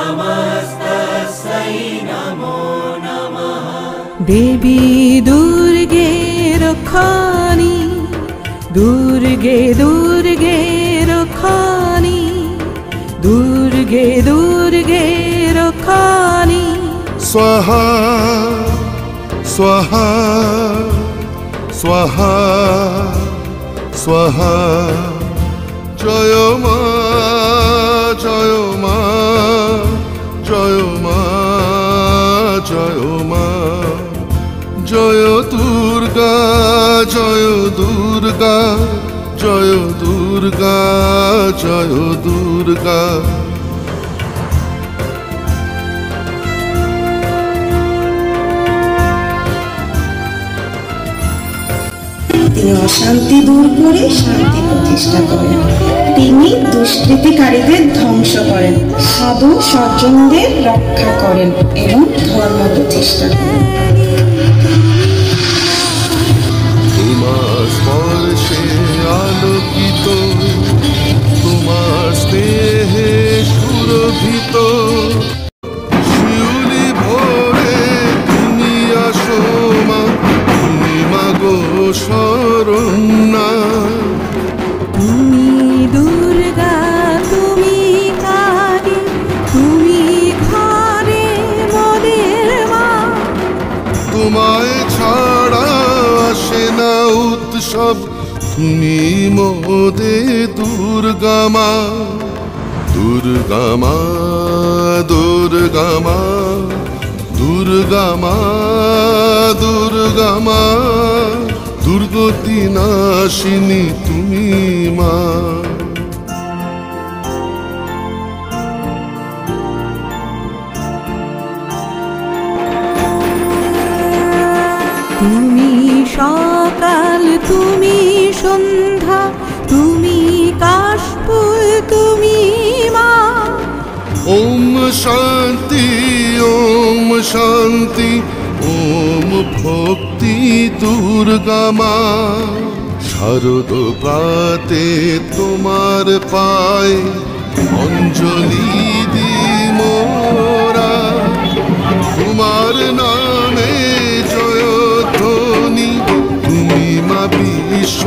नमस्तस्यै नमो नमः। देवी दुर्गे रक्षानि दुर्गे दुर्गे रक्षानि दुर्गे दुर्गे रक्षानि स्वाहा स्वाहा स्वाहा स्वाहा जय मा जय मा जय मा जय मा जय दुर्गा जय दुर्गा जय दुर्गा जय दुर्गा। তিনি অশান্তি দূর করে শান্তি প্রতিষ্ঠা করেন। তিনি দুষ্কৃতিকারীদের ধ্বংস করেন, সাধু সজ্জনদের রক্ষা করেন এবং ধর্ম প্রতিষ্ঠা করেন। তোমার স্পর্শে আলোকিত, তোমার স্নেহে সুরভিত, শিউলি ভোরে তুমি আসো মা, তুমি মাগো শরণ্যা। তুমি দুর্গা তুমি কালী তুমি ঘরে মোদের মা। তোমায় ছাড়া আসে না উৎসব, তুমি মোদে দুর্গা মা। দুর্গা মা দুর্গা মা দুর্গা মা দুর্গা মা, দুর্গতি নাশিনী তুমি মা। তুমি সকাল তুমি সন্ধ্যা তুমি কাশফুল তুমি মা। ওম শান্তি ওম শান্তি ওম ভক্তি দুর্গা মা। শারদ প্রাতে তোমার পায় অঞ্জলি দি মোরা, তোমার নামে জয়ধ্বনি তুমি মা বিশ্ব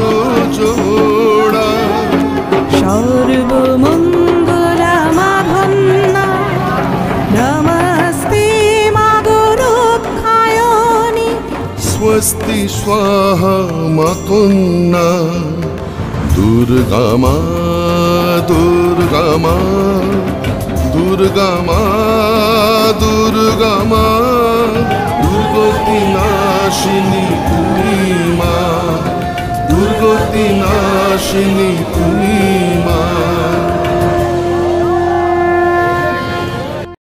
জোড়া। সর্বমঙ্গলা মা ধন্যা নমস্তে মা গো রক্ষায়ণী। स्वस्ति स्वाहा मा कन्या। दुर्गा मा दुर्गा मा दुर्गा मा दुर्गा मा, दुर्गति नाशिनी তুমি মা, দুর্গতি নাশিনী তুমি মা।